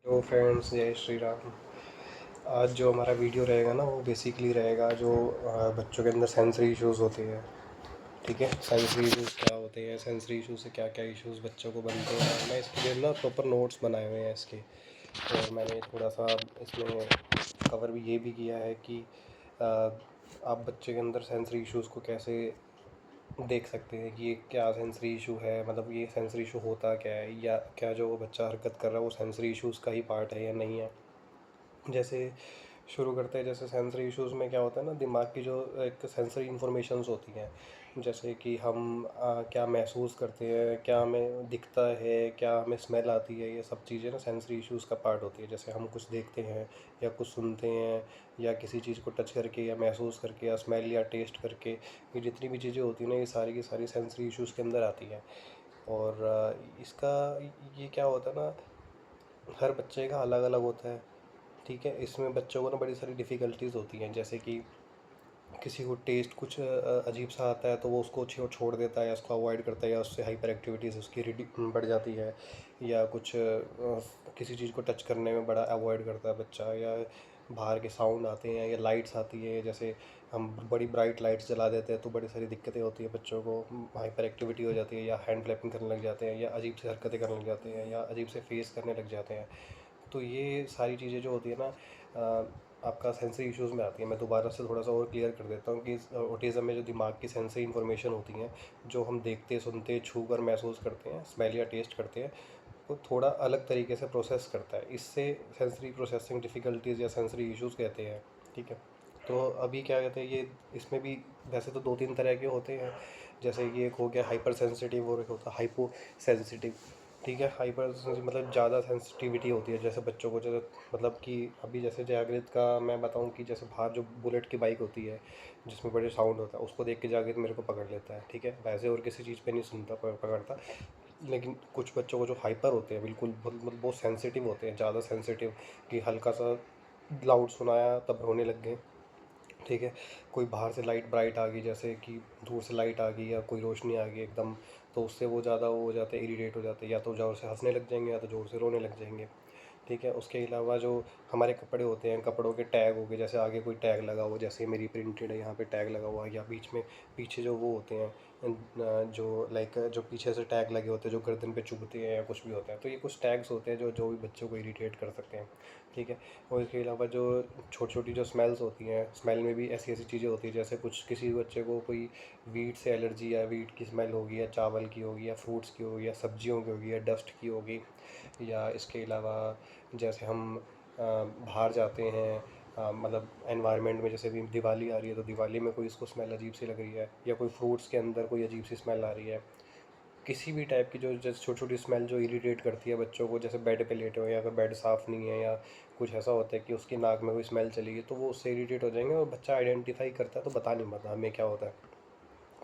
तो फ्रेंड्स, जय श्री राम। आज जो हमारा वीडियो रहेगा ना, वो बेसिकली रहेगा जो बच्चों के अंदर सेंसरी इश्यूज़ होते हैं। ठीक है, सेंसरी इश्यूज़ क्या होते हैं, सेंसरी इश्यूज़ से क्या क्या इश्यूज़ बच्चों को बनते हैं। मैं इसके लिए ना प्रॉपर नोट्स बनाए हुए हैं इसके। और मैंने थोड़ा सा इसमें कवर भी ये भी किया है कि आप बच्चे के अंदर सेंसरी इश्यूज़ को कैसे देख सकते हैं कि ये क्या सेंसरी इशू है, मतलब ये सेंसरी इशू होता क्या है, या क्या जो वो बच्चा हरकत कर रहा है वो सेंसरी इश्यूज़ का ही पार्ट है या नहीं है। जैसे शुरू करते हैं, जैसे सेंसरी इश्यूज़ में क्या होता है ना, दिमाग की जो एक सेंसरी इन्फॉर्मेशंस होती हैं, जैसे कि हम क्या महसूस करते हैं, क्या हमें दिखता है, क्या हमें स्मेल आती है, ये सब चीज़ें ना सेंसरी इश्यूज़ का पार्ट होती है। जैसे हम कुछ देखते हैं या कुछ सुनते हैं या किसी चीज़ को टच करके या महसूस करके या स्मेल या टेस्ट करके, ये जितनी भी चीज़ें होती हैं ना, ये सारी की सारी सेंसरी इश्यूज़ के अंदर आती हैं। और इसका ये क्या होता है ना, हर बच्चे का अलग अलग होता है। ठीक है, इसमें बच्चों को ना बड़ी सारी डिफ़िकल्टीज़ होती हैं। जैसे कि किसी को टेस्ट कुछ अजीब सा आता है तो वो उसको छोड़ देता है या उसको अवॉइड करता है, या उससे हाइपर एक्टिविटीज़ उसकी बढ़ जाती है, या कुछ किसी चीज़ को टच करने में बड़ा अवॉइड करता है बच्चा, या बाहर के साउंड आते हैं या लाइट्स आती है, जैसे हम बड़ी ब्राइट लाइट्स जला देते हैं तो बड़ी सारी दिक्कतें होती है बच्चों को, हाइपर एक्टिविटी हो जाती है, या हैंड फ्लैपिंग करने लग जाते हैं, या अजीब से हरकतें करने लग जाते हैं, या अजीब से फेस करने लग जाते हैं। तो ये सारी चीज़ें जो होती है ना, आपका सेंसरी इश्यूज़ में आती है। मैं दोबारा से थोड़ा सा और क्लियर कर देता हूँ कि ऑटिज़म में जो दिमाग की सेंसरी इन्फॉर्मेशन होती हैं, जो हम देखते सुनते छू कर महसूस करते हैं, स्मेल या टेस्ट करते हैं, वो थोड़ा अलग तरीके से प्रोसेस करता है। इससे सेंसरी प्रोसेसिंग डिफ़िकल्टीज़ या सेंसरी इश्यूज़ कहते हैं। ठीक है, तो अभी क्या कहते हैं, ये इसमें भी वैसे तो दो तीन तरह के होते हैं। जैसे कि एक हो गया हाइपर सेंसिटिव और एक होता है हाइपो सेंसिटिव। ठीक है, हाइपर मतलब ज़्यादा सेंसिटिविटी होती है जैसे बच्चों को, जैसे मतलब कि अभी जैसे जागृत का मैं बताऊं कि जैसे बाहर जो बुलेट की बाइक होती है जिसमें बड़े साउंड होता है, उसको देख के जागृत मेरे को पकड़ लेता है। ठीक है, वैसे और किसी चीज़ पे नहीं सुनता, पकड़ता। लेकिन कुछ बच्चों को जो हाइपर होते हैं, बिल्कुल मतलब बहुत सेंसिटिव होते हैं, ज़्यादा सेंसिटिव, कि हल्का सा लाउड सुनाया तब रोने लग गए। ठीक है, कोई बाहर से लाइट ब्राइट आ गई, जैसे कि दूर से लाइट आ गई या कोई रोशनी आ गई एकदम, तो उससे वो ज़्यादा वो हो जाते हैं, इरिटेट हो जाते हैं, या तो ज़ोर से हंसने लग जाएंगे या तो ज़ोर से रोने लग जाएंगे। ठीक है, उसके अलावा जो हमारे कपड़े होते हैं, कपड़ों के टैग हो गए, जैसे आगे कोई टैग लगा हुआ, जैसे मेरी प्रिंटेड है यहाँ पे टैग लगा हुआ है, या बीच में पीछे जो वो होते हैं जो लाइक जो पीछे से टैग लगे होते हैं जो गर्दन पे चुभते हैं या कुछ भी होता है, तो ये कुछ टैग्स होते हैं जो जो भी बच्चों को इरिटेट कर सकते हैं। ठीक है, और इसके अलावा जो छोटी छोटी जो स्मेल्स होती हैं, स्मेल में भी ऐसी ऐसी चीज़ें होती हैं, जैसे कुछ किसी बच्चे को कोई वीट से एलर्जी, या वीट की स्मेल होगी, या चावल की होगी, या फ्रूट्स की होगी, या सब्जियों की होगी, या डस्ट की होगी। या इसके अलावा जैसे हम बाहर जाते हैं, मतलब एनवायरनमेंट में, जैसे अभी दिवाली आ रही है तो दिवाली में कोई इसको स्मेल अजीब सी लग रही है, या कोई फ्रूट्स के अंदर कोई अजीब सी स्मेल आ रही है, किसी भी टाइप की जो जैसे छोटी छोटी स्मेल जो इरिटेट करती है बच्चों को, जैसे बेड पे लेटे हो या अगर बेड साफ़ नहीं है, या कुछ ऐसा होता है कि उसकी नाक में कोई स्मेल चली गई, तो वो उससे इरिटेट हो जाएंगे और बच्चा आइडेंटिफाई करता है तो बता नहीं पाता हमें क्या होता है।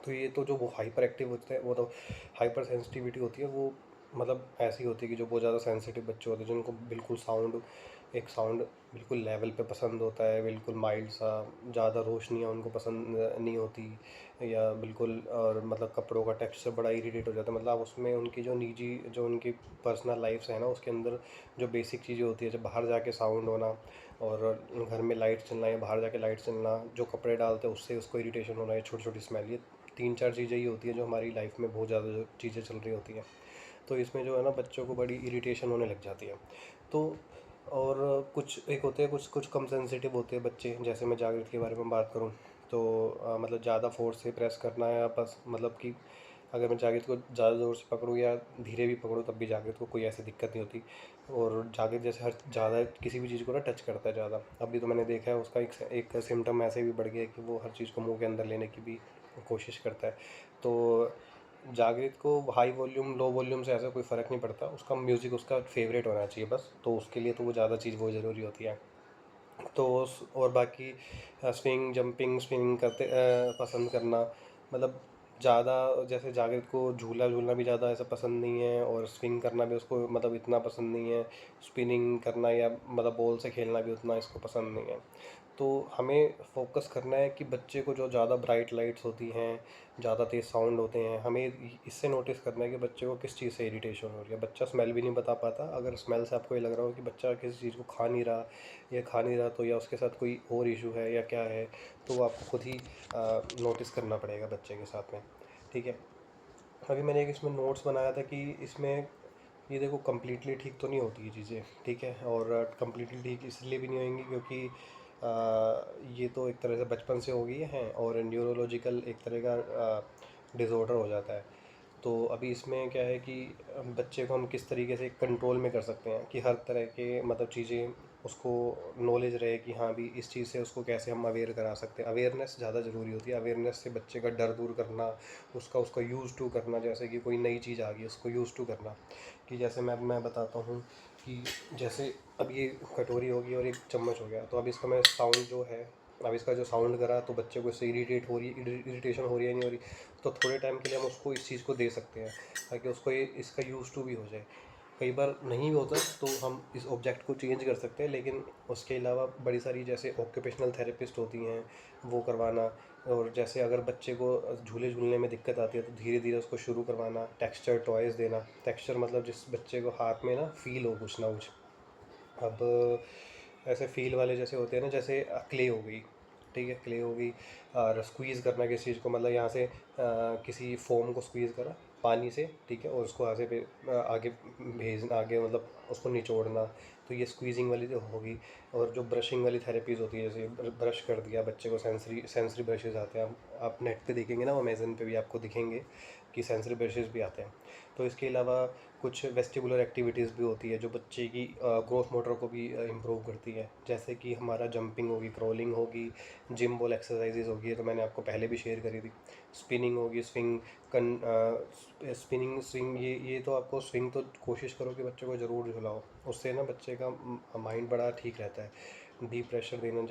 तो ये तो जो वो हाइपर एक्टिव होते हैं, वो तो हाइपर सेंसिटिविटी होती है, वो मतलब ऐसी होती है कि जो बहुत ज़्यादा सेंसिटिव बच्चे होते हैं, जिनको बिल्कुल साउंड, एक साउंड बिल्कुल लेवल पे पसंद होता है, बिल्कुल माइल्ड सा, ज़्यादा रोशनियाँ उनको पसंद नहीं होती, या बिल्कुल, और मतलब कपड़ों का टेक्सचर बड़ा इरिटेट हो जाता है। मतलब उसमें उनकी जो निजी, जो उनकी पर्सनल लाइफ्स है ना, उसके अंदर जो बेसिक चीज़ें होती है, जब बाहर जाके साउंड होना, और घर में लाइट चलना या बाहर जाके लाइट चलना, जो कपड़े डालते हैं उससे उसको इरिटेशन होना, है छोटी छोटी स्मेल, ये तीन चार चीज़ें ही होती हैं जो हमारी लाइफ में बहुत ज़्यादा जो चीज़ें चल रही होती हैं। तो इसमें जो है ना बच्चों को बड़ी इरिटेशन होने लग जाती है। तो और कुछ एक होते हैं, कुछ कुछ कम सेंसिटिव होते हैं बच्चे, जैसे मैं जागृत के बारे में बात करूँ तो मतलब ज़्यादा फोर्स से प्रेस करना है, या बस मतलब कि अगर मैं जागृत को ज़्यादा ज़ोर से पकड़ूँ या धीरे भी पकड़ूँ तब भी जागृत को कोई ऐसी दिक्कत नहीं होती। और जागृत जैसे हर ज़्यादा किसी भी चीज़ को ना टच करता है ज़्यादा, अभी तो मैंने देखा है उसका एक सिम्टम ऐसे भी बढ़ गया है कि वो हर चीज़ को मुंह के अंदर लेने की भी कोशिश करता है। तो जागृत को हाई वॉल्यूम लो वॉल्यूम से ऐसा कोई फ़र्क नहीं पड़ता, उसका म्यूज़िक उसका फेवरेट होना चाहिए बस, तो उसके लिए तो वो ज़्यादा चीज़ वो ज़रूरी होती है। तो और बाकी स्विंग जंपिंग स्विंग करते पसंद करना, मतलब ज़्यादा, जैसे जागृत को झूला झूलना भी ज़्यादा ऐसा पसंद नहीं है, और स्विंग करना भी उसको मतलब इतना पसंद नहीं है, स्पिनिंग करना या मतलब बॉल से खेलना भी उतना इसको पसंद नहीं है। तो हमें फोकस करना है कि बच्चे को जो ज़्यादा ब्राइट लाइट्स होती हैं, ज़्यादा तेज़ साउंड होते हैं, हमें इससे नोटिस करना है कि बच्चे को किस चीज़ से इरिटेशन हो रही है। बच्चा स्मेल भी नहीं बता पाता, अगर स्मेल से आपको ये लग रहा हो कि बच्चा किसी चीज़ को खा नहीं रहा या खा नहीं रहा, तो या उसके साथ कोई और इशू है या क्या है, तो वो आपको खुद ही नोटिस करना पड़ेगा बच्चे के साथ में, ठीक है। अभी मैंने एक इसमें नोट्स बनाया था कि इसमें ये देखो कम्प्लीटली ठीक तो नहीं होती ये चीज़ें, ठीक है, और कम्प्लीटली ठीक इसलिए भी नहीं होंगी क्योंकि ये तो एक तरह से बचपन से हो गई हैं और न्यूरोलॉजिकल एक तरह का डिसऑर्डर हो जाता है। तो अभी इसमें क्या है कि बच्चे को हम किस तरीके से कंट्रोल में कर सकते हैं कि हर तरह के मतलब चीज़ें उसको नॉलेज रहे कि हाँ भी इस चीज़ से उसको कैसे हम अवेयर करा सकते हैं। अवेयरनेस ज़्यादा ज़रूरी होती है, अवेयरनेस से बच्चे का डर दूर करना, उसका यूज़ टू करना, जैसे कि कोई नई चीज़ आ गई उसको यूज़ टू करना। कि जैसे मैं बताता हूँ कि जैसे अब ये कटोरी होगी और एक चम्मच हो गया, तो अब इसका मैं साउंड जो है, अब इसका जो साउंड करा तो बच्चे को इससे इरिटेशन हो रही है नहीं हो रही, तो थोड़े टाइम के लिए हम उसको इस चीज़ को दे सकते हैं ताकि उसको ये इसका यूज़ टू भी हो जाए। कई बार नहीं भी होता तो हम इस ऑब्जेक्ट को चेंज कर सकते हैं, लेकिन उसके अलावा बड़ी सारी जैसे ऑक्यूपेशनल थेरेपिस्ट होती हैं वो करवाना, और जैसे अगर बच्चे को झूले झूलने में दिक्कत आती है तो धीरे धीरे उसको शुरू करवाना, टेक्सचर टॉयज़ देना। टेक्सचर मतलब जिस बच्चे को हाथ में ना फील हो कुछ ना कुछ। अब ऐसे फील वाले जैसे होते हैं ना, जैसे क्ले हो गई, ठीक है, क्ले हो गई, और स्क्वीज़ करना किसी चीज़ को, मतलब यहाँ से किसी फोम को स्क्वीज़ करा पानी से, ठीक है, और उसको आगे पे आगे भेजना, आगे मतलब उसको निचोड़ना, तो ये स्क्वीजिंग वाली तो होगी। और जो ब्रशिंग वाली थेरेपीज़ होती है, जैसे ब्रश कर दिया बच्चे को, सेंसरी ब्रशेज़ आते हैं, आप नेट पे देखेंगे ना, अमेज़न पे भी आपको दिखेंगे कि सेंसरी ब्रशेज़ भी आते हैं। तो इसके अलावा कुछ वेस्टिबुलर एक्टिविटीज़ भी होती है जो बच्चे की ग्रोथ मोटर को भी इम्प्रूव करती है, जैसे कि हमारा जंपिंग होगी, क्रॉलिंग होगी, जिम बॉल एक्सरसाइजेज होगी, तो मैंने आपको पहले भी शेयर करी थी। स्पिनिंग होगी, स्विंग स्पिनिंग स्विंग, ये तो आपको स्विंग तो कोशिश करो कि बच्चे को ज़रूर झुलाओ, उससे ना बच्चे का माइंड बड़ा ठीक रहता है। डीप प्रेशर देना,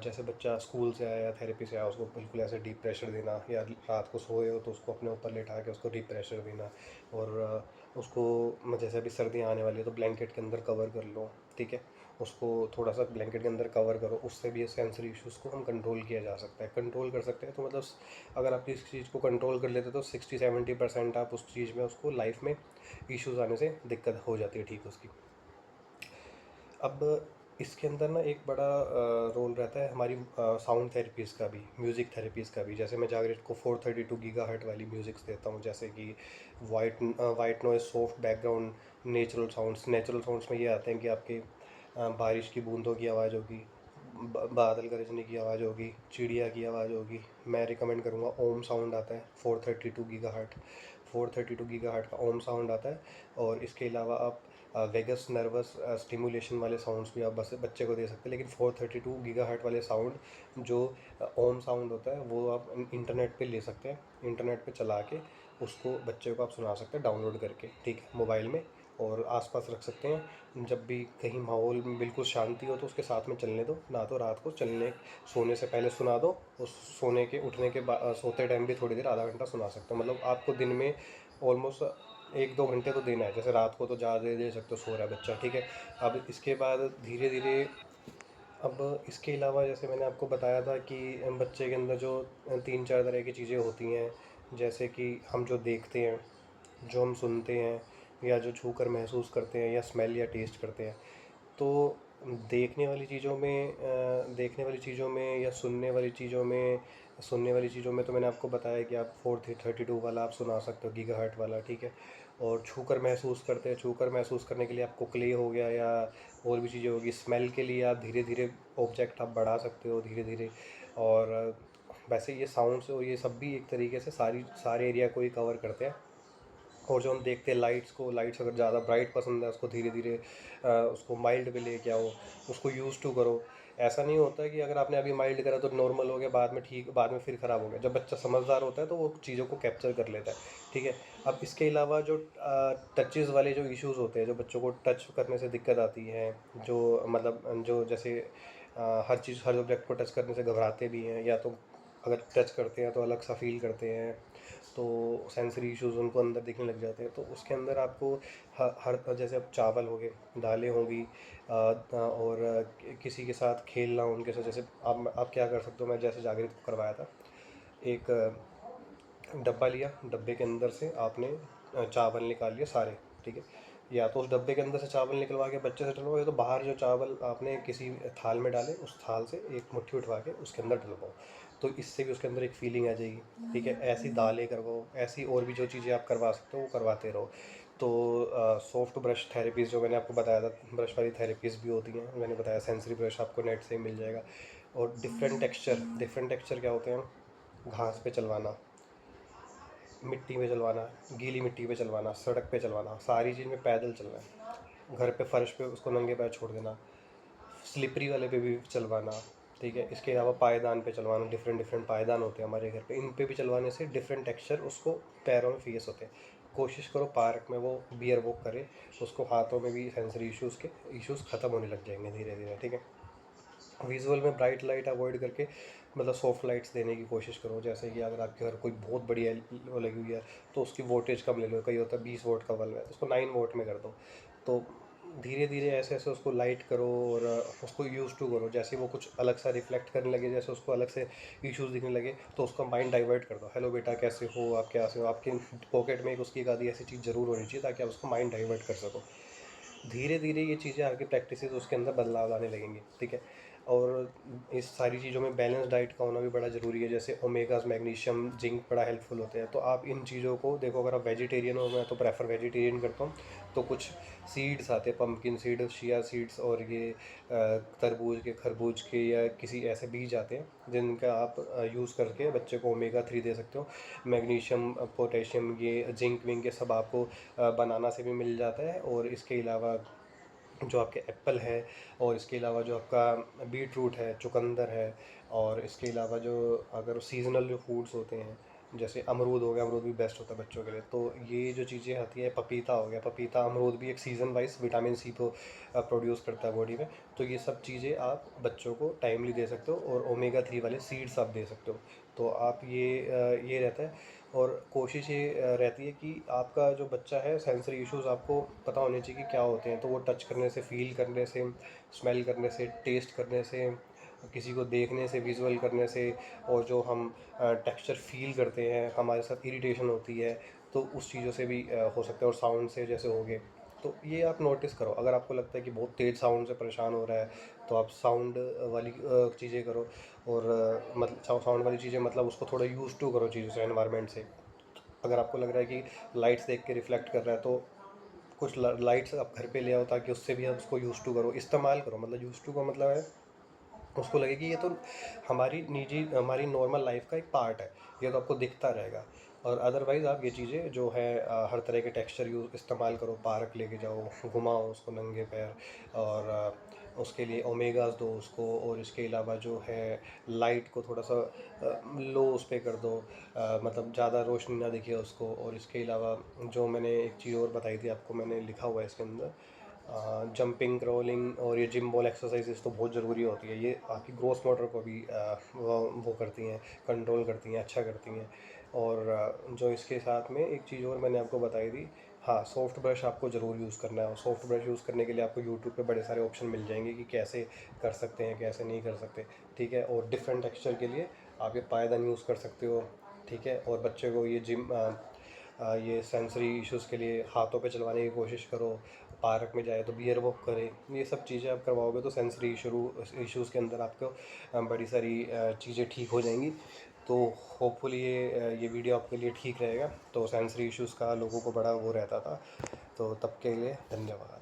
जैसे बच्चा स्कूल से आया या थेरेपी से आया, उसको बिल्कुल ऐसे डीप प्रेशर देना, या रात को सोए हो तो उसको अपने ऊपर लेटा के उसको डीप प्रेशर देना। और उसको जैसे अभी सर्दियाँ आने वाली है तो ब्लैंकेट के अंदर कवर कर लो, ठीक है, उसको थोड़ा सा ब्लैंकेट के अंदर कवर करो, उससे भी सेंसरी इश्यूज़ को हम कंट्रोल किया जा सकता है, कंट्रोल कर सकते हैं। तो मतलब अगर आप इस चीज़ को कंट्रोल कर लेते तो 60-70% आप उस चीज़ में उसको लाइफ में इश्यूज़ आने से दिक्कत हो जाती है ठीक उसकी। अब इसके अंदर ना एक बड़ा रोल रहता है हमारी साउंड थेरेपीज़ का भी, म्यूज़िक थेरेपीज़ का भी। जैसे मैं जागरित को 432 गीगाहर्ट्ज़ वाली म्यूज़िक्स देता हूँ, जैसे कि white noise, soft background, natural sounds में ये आते हैं कि आपके बारिश की बूंदों की आवाज़ होगी, बादल गरजने की आवाज़ होगी, चिड़िया की आवाज़ होगी। मैं रिकमेंड करूँगा, ओम साउंड आता है 432 गीगाहर्ट्ज़ का ओम साउंड आता है। और इसके अलावा आप वेगस नर्वस स्टिमुलेशन वाले साउंड्स भी आप बस बच्चे को दे सकते हैं, लेकिन 432 गीगाहर्ट्ज़ वाले साउंड जो ओम साउंड होता है वो आप इंटरनेट पे ले सकते हैं, इंटरनेट पे चला के उसको बच्चे को आप सुना सकते हैं डाउनलोड करके, ठीक है, मोबाइल में, और आसपास रख सकते हैं। जब भी कहीं माहौल में बिल्कुल शांति हो तो उसके साथ में चलने दो, ना तो रात को सोने से पहले सुना दो, उस सोने के उठने के बाद सोते टाइम भी थोड़ी देर, आधा घंटा सुना सकते हो। मतलब आपको दिन में ऑलमोस्ट 1-2 घंटे तो देना है। जैसे रात को तो ज़्यादा दे सकते हो, सो रहा है बच्चा, ठीक है। अब इसके बाद धीरे धीरे, अब इसके अलावा जैसे मैंने आपको बताया था कि बच्चे के अंदर जो 3-4 तरह की चीज़ें होती हैं, जैसे कि हम जो देखते हैं, जो हम सुनते हैं, या जो छू कर महसूस करते हैं, या स्मेल या टेस्ट करते हैं। तो देखने वाली चीज़ों में या सुनने वाली चीज़ों में तो मैंने आपको बताया कि आप 432 वाला आप सुना सकते हो, गीगाहर्ट वाला, ठीक है। और छूकर महसूस करने के लिए आपको क्ले हो गया, या और भी चीज़ें होगी। स्मेल के लिए आप धीरे धीरे ऑब्जेक्ट आप बढ़ा सकते हो, धीरे धीरे। और वैसे ये साउंड्स और ये सब भी एक तरीके से सारे एरिया को ही कवर करते हैं। और जो हम देखते हैं लाइट्स अगर ज़्यादा ब्राइट पसंद है, उसको धीरे धीरे उसको माइल्ड पे लेके आओ, उसको यूज़ टू करो। ऐसा नहीं होता है कि अगर आपने अभी माइल्ड करा तो नॉर्मल हो गया, बाद में फिर ख़राब हो गया। जब बच्चा समझदार होता है तो वो चीज़ों को कैप्चर कर लेता है, ठीक है। अब इसके अलावा जो टचेज़ वाले जो इश्यूज़ होते हैं, जो बच्चों को टच करने से दिक्कत आती है, जो मतलब जो जैसे हर ऑब्जेक्ट को टच करने से घबराते भी हैं, या तो अगर टच करते हैं तो अलग सा फील करते हैं, तो सेंसरी इश्यूज़ उनको अंदर दिखने लग जाते हैं। तो उसके अंदर आपको हर जैसे अब चावल हो गए, दालें होंगी, और किसी के साथ खेलना, उनके साथ जैसे आप क्या कर सकते हो, मैं जैसे जागृत को करवाया था, एक डब्बा लिया, डब्बे के अंदर से आपने चावल निकाल लिए सारे, ठीक है। या तो उस डब्बे के अंदर से चावल निकलवा के बच्चे से डलवाओ, या तो बाहर जो चावल आपने किसी थाल में डाले, उस थाल से एक मुट्ठी उठवा के उसके अंदर डलवाओ, तो इससे भी उसके अंदर एक फीलिंग आ जाएगी, ठीक है। ऐसी दालें करवाओ, ऐसी और भी जो चीज़ें आप करवा सकते हो वो करवाते रहो। तो सॉफ्ट ब्रश थेरेपीज़ जो मैंने आपको बताया था, ब्रश वाली थेरेपीज़ भी होती हैं, मैंने बताया सेंसरी ब्रश आपको नेट से ही मिल जाएगा। और डिफरेंट टेक्सचर क्या होते हैं, घास पे चलवाना, मिट्टी में चलवाना, गीली मिट्टी पे चलवाना, सड़क पे चलवाना, सारी चीज़ में पैदल चलना है, घर पे फर्श पे उसको नंगे पैर छोड़ देना, स्लिपरी वाले पे भी चलवाना, ठीक है। इसके अलावा पायदान पे चलवाना, डिफरेंट डिफरेंट पायदान होते हैं हमारे घर पे, इन पे भी चलवाने से डिफरेंट टेक्सचर उसको पैरों में फेस होते हैं। कोशिश करो पार्क में वो बियर वॉक करे, उसको हाथों में भी सेंसरी इश्यूज़ ख़त्म होने लग जाएंगे धीरे धीरे, ठीक है। विजुअल में ब्राइट लाइट अवॉइड करके मतलब सॉफ्ट लाइट्स देने की कोशिश करो। जैसे कि अगर आपके घर कोई बहुत बड़ी वो लगी हुई है तो उसकी वोल्टेज कम ले लो, कहीं होता है 20 वोल्ट का बल्ब है तो उसको 9 वोल्ट में कर दो। तो धीरे धीरे ऐसे ऐसे उसको लाइट करो और उसको यूज़ टू करो। जैसे वो कुछ अलग सा रिफ्लेक्ट करने लगे, जैसे उसको अलग से इश्यूज़ दिखने लगे, तो उसका माइंड डाइवर्ट कर दो। हेलो बेटा कैसे हो, आप कैसे हो, आपके पॉकेट में एक उसकी एक आधी ऐसी चीज़ ज़रूर होनी चाहिए ताकि आप उसका माइंड डाइवर्ट कर सको। धीरे धीरे ये चीज़ें आगे प्रैक्टिसेस उसके अंदर बदलाव लाने लगेंगे, ठीक है। और इस सारी चीज़ों में बैलेंस डाइट का होना भी बड़ा ज़रूरी है। जैसे ओमेगास, मैग्नीशियम, जिंक बड़ा हेल्पफुल होते हैं। तो आप इन चीज़ों को देखो, अगर आप वेजिटेरियन हो, मैं तो प्रेफर वेजिटेरियन करता हूँ, तो कुछ सीड्स आते हैं, पम्पकिन सीड, चिया सीड्स, और ये तरबूज के, खरबूज के, या किसी ऐसे बीज आते हैं जिनका आप यूज़ करके बच्चे को ओमेगा 3 दे सकते हो। मैग्नीशियम, पोटेशियम, ये जिंक विंक, ये सब आपको बनाना से भी मिल जाता है। और इसके अलावा जो आपके एप्पल है, और इसके अलावा जो आपका बीट रूट है, चुकंदर है, और इसके अलावा जो अगर सीज़नल जो फूड्स होते हैं, जैसे अमरूद हो गया, अमरूद भी बेस्ट होता है बच्चों के लिए। तो ये जो चीज़ें आती हैं, पपीता हो गया, पपीता, अमरूद भी एक सीज़न वाइज विटामिन सी को प्रोड्यूस करता है बॉडी में। तो ये सब चीज़ें आप बच्चों को टाइमली दे सकते हो, और ओमेगा 3 वाले सीड्स आप दे सकते हो। तो आप ये रहता है। और कोशिश ये रहती है कि आपका जो बच्चा है, सेंसरी इश्यूज़ आपको पता होने चाहिए कि क्या होते हैं। तो वो टच करने से, फील करने से, स्मेल करने से, टेस्ट करने से, किसी को देखने से, विजुअल करने से, और जो हम टेक्सचर फील करते हैं, हमारे साथ इरिटेशन होती है, तो उस चीज़ों से भी हो सकता है। और साउंड से जैसे हो गए, तो ये आप नोटिस करो। अगर आपको लगता है कि बहुत तेज़ साउंड से परेशान हो रहा है, तो आप साउंड वाली चीज़ें करो। और मतलब साउंड वाली चीज़ें मतलब उसको थोड़ा यूज़ टू करो चीज़ों से, एनवायरनमेंट से। अगर आपको लग रहा है कि लाइट्स देख के रिफ्लेक्ट कर रहा है, तो कुछ लाइट्स आप घर पे ले आओ, ताकि उससे भी आप उसको यूज़ टू करो, इस्तेमाल करो। मतलब यूज़ टू का मतलब है उसको लगे कि ये तो हमारी निजी, हमारी नॉर्मल लाइफ का एक पार्ट है, ये तो आपको दिखता रहेगा। और अदरवाइज़ आप ये चीज़ें जो है हर तरह के टेक्सचर यूज़ इस्तेमाल करो, पार्क लेके जाओ, घुमाओ उसको नंगे पैर, और उसके लिए ओमेगास दो उसको। और इसके अलावा जो है लाइट को थोड़ा सा लो उस पे कर दो, मतलब ज़्यादा रोशनी ना दिखे उसको। और इसके अलावा जो मैंने एक चीज़ और बताई थी आपको, मैंने लिखा हुआ है इसके अंदर, जंपिंग, क्रॉलिंग, और ये जिम बॉल एक्सरसाइजेस तो बहुत ज़रूरी होती है। ये आपकी ग्रोथ मोटर को भी वो करती हैं, कंट्रोल करती हैं, अच्छा करती हैं। और जो इसके साथ में एक चीज़ और मैंने आपको बताई थी, हाँ, सॉफ्ट ब्रश आपको ज़रूर यूज़ करना है। और सॉफ्ट ब्रश यूज़ करने के लिए आपको यूट्यूब पे बड़े सारे ऑप्शन मिल जाएंगे कि कैसे कर सकते हैं, कैसे नहीं कर सकते, ठीक है। और डिफरेंट टेक्सचर के लिए आप ये पायदान यूज़ कर सकते हो, ठीक है। और बच्चे को ये ये सेंसरी इश्यूज़ के लिए हाथों पे चलवाने की कोशिश करो। पार्क में जाए तो बियर वॉक करे, ये सब चीज़ें आप करवाओगे तो सेंसरी इश्यूज़ के अंदर आपको बड़ी सारी चीज़ें ठीक हो जाएंगी। तो होपफुली ये वीडियो आपके लिए ठीक रहेगा। तो सेंसरी इश्यूज़ का लोगों को बड़ा वो रहता था। तो तब के लिए धन्यवाद।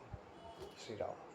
श्री राम।